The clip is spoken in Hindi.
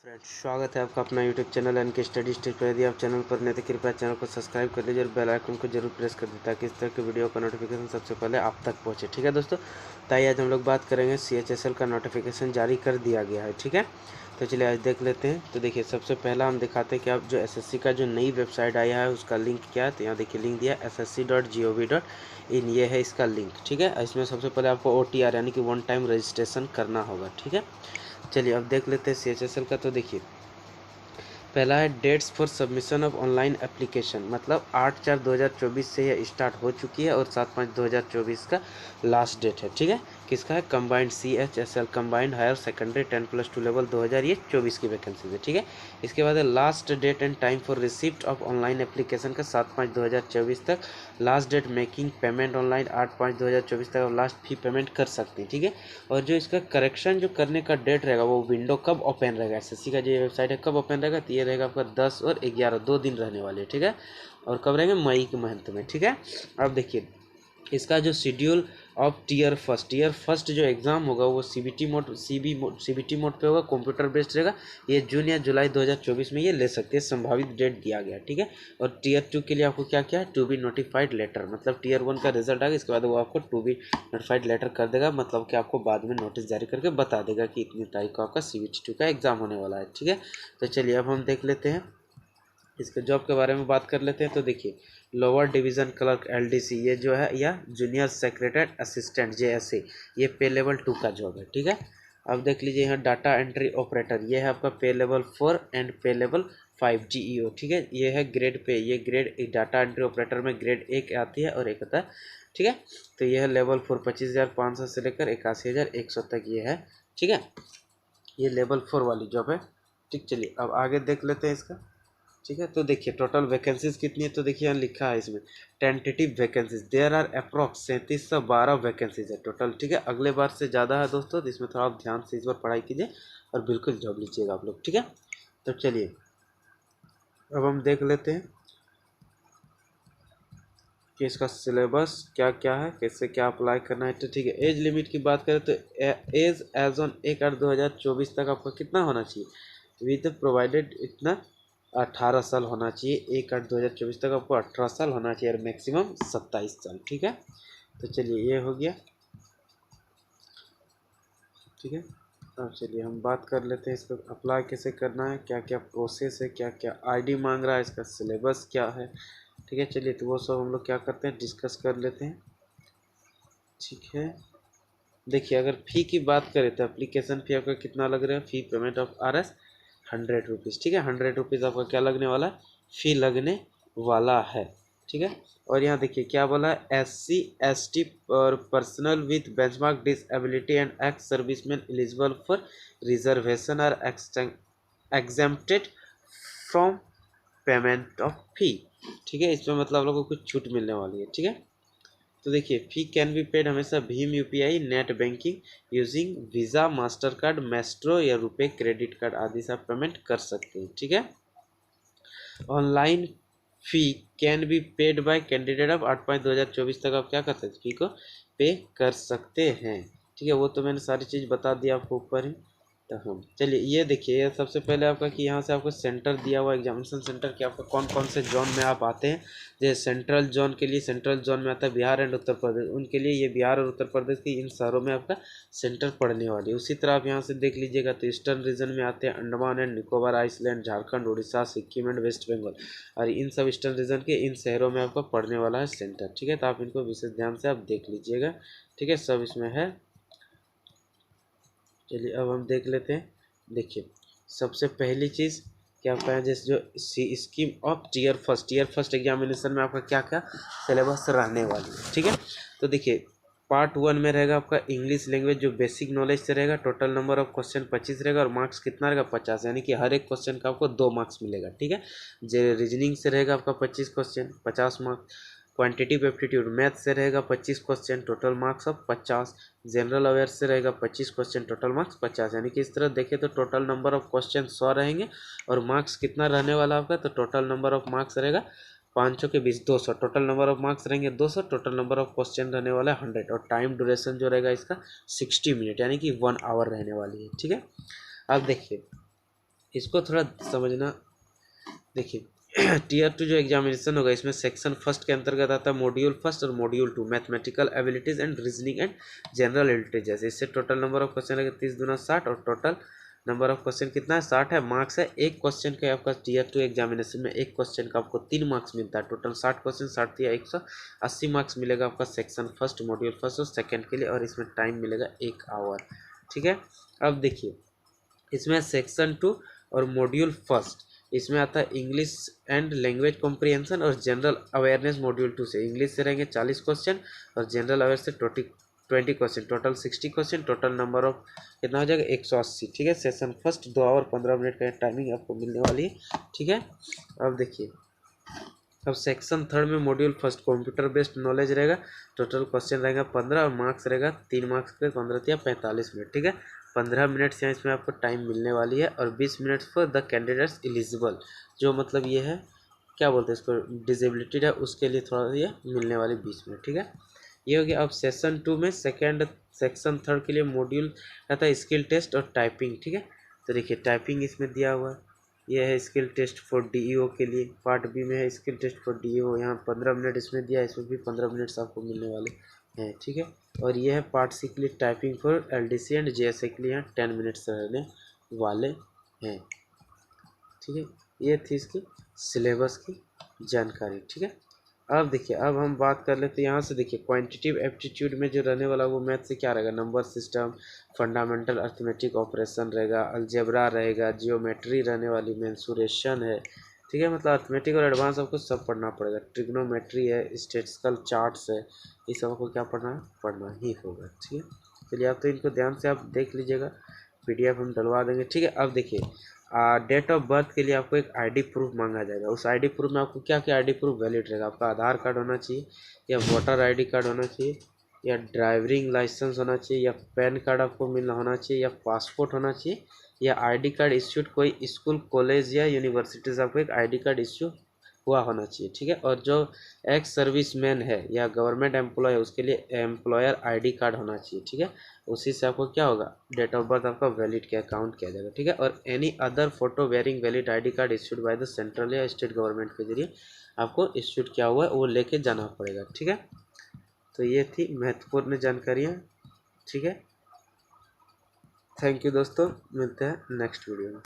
फ्रेंड्स, स्वागत है आपका अपना यूट्यूब चैनल एन के स्टडी स्टेज पर। यदि आप चैनल पर नए तो कृपया चैनल को सब्सक्राइब कर लीजिए और बेल आइकन को जरूर प्रेस कर दीजिए ताकि इस तरह की वीडियो का नोटिफिकेशन सबसे पहले आप तक पहुंचे। ठीक है दोस्तों, ताई आज हम लोग बात करेंगे CHSL का नोटिफिकेशन जारी कर दिया गया है। ठीक है, तो चलिए आज देख लेते हैं। तो देखिए, सबसे पहला हम दिखाते हैं कि आप जो SSC का जो नई वेबसाइट आया है उसका लिंक क्या है। तो यहाँ देखिए लिंक दिया ssc.gov.in, ये है इसका लिंक। ठीक है, इसमें सबसे पहले आपको OTR यानी कि वन टाइम रजिस्ट्रेशन करना होगा। ठीक है, चलिए अब देख लेते हैं CHSL का। तो देखिए, पहला है dates for submission of online application, मतलब 8/4/2024 से यह स्टार्ट हो चुकी है और 7/5/2024 का लास्ट डेट है। ठीक है, किसका है? Combined CHSL combined higher secondary 10+2 level 2024 की वैकेंसी है। ठीक है, इसके बाद है last date and time for receipt of online application का 7/5/2024 तक। Last date making payment online 8/5/2024 तक लास्ट फी पेमेंट कर सकते हैं। ठीक है, और जो इसका करेक्शन जो करने का डेट रहेगा वो विंडो कब ओपन रहेगा, SSC का जो वेबसाइट है कब ओपन रहेगा, तो ये रहेगा आपका 10 और 11 2 दिन रहने वाले। ठीक है, और कब रहेंगे? मई के मंथ में। ठीक है, अब देखिए इसका जो शेड्यूल ऑफ टीयर फर्स्ट जो एग्ज़ाम होगा वो CBT मोड पे होगा, कंप्यूटर बेस्ड रहेगा। ये जून या जुलाई 2024 में ये ले सकते हैं, संभावित डेट दिया गया। ठीक है, और टीयर 2 के लिए आपको क्या क्या है? टू बी नोटिफाइड लेटर, मतलब टीयर 1 का रिजल्ट आएगा, इसके बाद वो आपको टू बी नोटिफाइड लेटर कर देगा, मतलब कि आपको बाद में नोटिस जारी करके बता देगा कि इतनी तारीख को आपका CBT 2 का एग्ज़ाम होने वाला है। ठीक है, तो चलिए अब हम देख लेते हैं इसके जॉब के बारे में बात कर लेते हैं। तो देखिए, लोअर डिवीज़न क्लर्क LDC ये जो है, या जूनियर सेक्रेटरी असिस्टेंट JSA, ये पे लेवल 2 का जॉब है। ठीक है, अब देख लीजिए यहाँ डाटा एंट्री ऑपरेटर, ये है आपका पे लेवल 4 एंड पे लेवल 5 GEO। ठीक है, ये है ग्रेड पे, ये ग्रेड डाटा एंट्री ऑपरेटर में ग्रेड 1 आती है और 1 आता है। ठीक है, तो ये है लेवल 4 25,500 से लेकर 81,100 तक ये है। ठीक है, ये लेवल 4 वाली जॉब है। ठीक, चलिए अब आगे देख लेते हैं इसका। ठीक है, तो देखिए टोटल वैकेंसीज कितनी है। तो देखिए यहाँ लिखा है इसमें tentative vacancies there are approx 3712 vacancies है टोटल। ठीक है, अगले बार से ज़्यादा है दोस्तों, तो इसमें थोड़ा आप ध्यान से इस बार पढ़ाई कीजिए और बिल्कुल जॉब लीजिएगा आप लोग। ठीक है, तो चलिए अब हम देख लेते हैं कि इसका सिलेबस क्या क्या है, कैसे क्या अप्लाई करना है। तो ठीक है, एज लिमिट की बात करें तो एज एज ऑन 1/8/2024 तक आपका कितना होना चाहिए? विद प्रोवाइडेड इतना 18 साल होना चाहिए। 1/8/2024 तक आपको 18 साल होना चाहिए और मैक्सिमम 27 साल। ठीक है, तो चलिए ये हो गया। ठीक है, अब चलिए हम बात कर लेते हैं इसको अप्लाई कैसे करना है, क्या क्या प्रोसेस है, क्या क्या ID मांग रहा है, इसका सिलेबस क्या है। ठीक है, चलिए तो वो सब हम लोग क्या करते हैं, डिस्कस कर लेते हैं। ठीक है, देखिए अगर फ़ी की बात करें तो एप्लीकेशन फ़ी आपका कितना लग रहा है? फ़ी पेमेंट ऑफ RS 100 रुपीज़। ठीक है, 100 रुपीज़ आपका क्या लगने वाला है? फ़ी लगने वाला है। ठीक है, और यहाँ देखिए क्या बोला है, SC ST और personal with benchmark disability and ex serviceman eligible for reservation are exempted from payment of fee. ठीक है, इसमें मतलब आप लोगों को कुछ छूट मिलने वाली है। ठीक है, तो देखिए फ़ी कैन बी पेड हमेशा Bhim UPI net banking using visa master card Maestro या रुपए क्रेडिट कार्ड आदि से आप पेमेंट कर सकते हैं। ठीक है, online fee can be paid by candidate of 8/5/2024 तक आप क्या कर सकते हैं? फ़ी को पे कर सकते हैं। ठीक है, वो तो मैंने सारी चीज़ बता दी आपको ऊपर ही। तो हम चलिए ये देखिए, ये सबसे पहले आपका कि यहाँ से आपको सेंटर दिया हुआ एग्जामिनेशन सेंटर कि आपका कौन कौन से जोन में आप आते हैं। जैसे सेंट्रल जोन के लिए, सेंट्रल जोन में आता है बिहार एंड उत्तर प्रदेश, उनके लिए ये बिहार और उत्तर प्रदेश के इन शहरों में आपका सेंटर पड़ने वाली है। उसी तरह आप यहाँ से देख लीजिएगा तो ईस्टर्न रीजन में आते हैं Andaman and Nicobar island, Jharkhand, Orissa, Sikkim and West Bengal, और इन सब ईस्टर्न रीजन के इन शहरों में आपका पड़ने वाला है सेंटर। ठीक है, तो आप इनको विशेष ध्यान से आप देख लीजिएगा। ठीक है, सब इसमें है। चलिए अब हम देख लेते हैं। देखिए सबसे पहली चीज़ क्या होता है, जैसे जो scheme of tier first examination में आपका क्या क्या सिलेबस रहने वाली है। ठीक है, तो देखिए पार्ट 1 में रहेगा आपका इंग्लिश लैंग्वेज, जो बेसिक नॉलेज से रहेगा। टोटल नंबर ऑफ क्वेश्चन 25 रहेगा और मार्क्स कितना रहेगा? 50, यानी कि हर एक क्वेश्चन का आपको 2 मार्क्स मिलेगा। ठीक है, जो रीजनिंग से रहेगा आपका 25 question 50 marks. Quantitative aptitude math से रहेगा 25 question, total marks of 50। General aware से रहेगा 25 क्वेश्चन, टोटल मार्क्स 50। यानी कि इस तरह देखें तो टोटल नंबर ऑफ क्वेश्चन 100 रहेंगे और मार्क्स कितना रहने वाला आपका? तो टोटल नंबर ऑफ मार्क्स रहेगा 500 के 20 200। टोटल नंबर ऑफ मार्क्स रहेंगे 200, टोटल नंबर ऑफ क्वेश्चन रहने वाला है 100 और टाइम ड्यूरेशन जो रहेगा इसका 60 मिनट यानी कि 1 आवर रहने वाली है। ठीक है, अब देखिए इसको थोड़ा समझना। देखिए टीयर 2 जो एग्जामिनेशन होगा इसमें सेक्शन फर्स्ट के अंतर्गत आता है मॉड्यूल फर्स्ट और module 2 mathematical abilities and reasoning and general intelligence. इससे टोटल नंबर ऑफ क्वेश्चन है 30 दूना 60 और टोटल नंबर ऑफ क्वेश्चन कितना है 60 है। मार्क्स है एक क्वेश्चन का आपका टीयर 2 एग्जामिनेशन में एक क्वेश्चन का आपको 3 मार्क्स मिलता है। टोटल 60 क्वेश्चन 60 या 180 मार्क्स मिलेगा आपका सेक्शन फर्स्ट मॉड्यूल फर्स्ट और सेकेंड के लिए, और इसमें टाइम मिलेगा 1 आवर। ठीक है, अब देखिए इसमें सेक्शन 2 और मॉड्यूल फर्स्ट इसमें आता है इंग्लिश एंड लैंग्वेज कॉम्प्रिहेंशन और जनरल अवेयरनेस। मॉड्यूल 2 से इंग्लिश से रहेंगे 40 क्वेश्चन और जनरल अवेयर से 20 question, total 60 question. Total number of कितना हो जाएगा 180। ठीक है, सेशन फर्स्ट 2 आवर 15 मिनट का टाइमिंग आपको मिलने वाली है। ठीक है, अब देखिए अब सेक्शन थर्ड में module first computer based knowledge रहेगा। टोटल क्वेश्चन रहेगा 15 और मार्क्स रहेगा 3 मार्क्स के 15 या 45 मिनट। ठीक है, 15 मिनट से इसमें आपको टाइम मिलने वाली है और 20 minute for the candidates eligible, जो मतलब ये है क्या बोलते हैं इसको डिसेबिलिटी है उसके लिए थोड़ा ये मिलने वाली 20 मिनट। ठीक है, ये हो गया। अब सेशन 2 में सेक्शन थर्ड के लिए मॉड्यूल रहता है स्किल टेस्ट और टाइपिंग। ठीक है, तो देखिए टाइपिंग इसमें दिया हुआ है, ये है स्किल टेस्ट फॉर डीईओ के लिए। पार्ट बी में है स्किल टेस्ट फॉर डीईओ, यहाँ 15 मिनट इसमें दिया है, इसमें भी 15 मिनट्स आपको मिलने वाले हैं। ठीक है, और ये है पार्ट सी के लिए typing for LDC and JSA के लिए यहाँ 10 मिनट्स रहने वाले हैं। ठीक है, ये थी इसकी सिलेबस की जानकारी। ठीक है, अब देखिए अब हम बात कर लेते हैं यहाँ से। देखिए क्वांटिटेटिव एप्टीट्यूड में जो रहने वाला वो मैथ से क्या रहेगा, number system, fundamental arithmetic operation रहेगा, अलजेब्रा रहेगा, जियोमेट्री रहने वाली, मेंसुरेशन है। ठीक है, मतलब अर्थमेटिक और एडवांस आपको सब पढ़ना पड़ेगा। ट्रिग्नोमेट्री है, स्टैटिस्टिकल चार्ट्स है, ये सब आपको क्या पढ़ना है, पढ़ना ही होगा। ठीक है, चलिए आप तो इनको ध्यान से आप देख लीजिएगा, पीडीएफ हम डलवा देंगे। ठीक है, अब देखिए डेट ऑफ बर्थ के लिए आपको एक आईडी प्रूफ मांगा जाएगा। उस आईडी प्रूफ में आपको क्या क्या आईडी प्रूफ वैलिड रहेगा, आपका आधार कार्ड होना चाहिए या वोटर आईडी कार्ड होना चाहिए या ड्राइविंग लाइसेंस होना चाहिए या पैन कार्ड आपको मिलना होना चाहिए या पासपोर्ट होना चाहिए या आईडी कार्ड इश्यूड कोई स्कूल कॉलेज या यूनिवर्सिटी से आपको एक आईडी कार्ड इश्यू हुआ होना चाहिए। ठीक है, और जो एक्स सर्विसमैन है या गवर्नमेंट एम्प्लॉय है उसके लिए एम्प्लॉयर आईडी कार्ड होना चाहिए। ठीक है, उसी से आपको क्या होगा डेट ऑफ बर्थ आपका वैलिड क्या काउंट किया जाएगा। ठीक है, और any other photo wearing valid ID card issued by the central या स्टेट गवर्नमेंट के जरिए आपको इश्यूड क्या हुआ है वो लेके जाना पड़ेगा। ठीक है, तो ये थी महत्वपूर्ण जानकारियाँ। ठीक है, थैंक यू दोस्तों, मिलते हैं नेक्स्ट वीडियो में।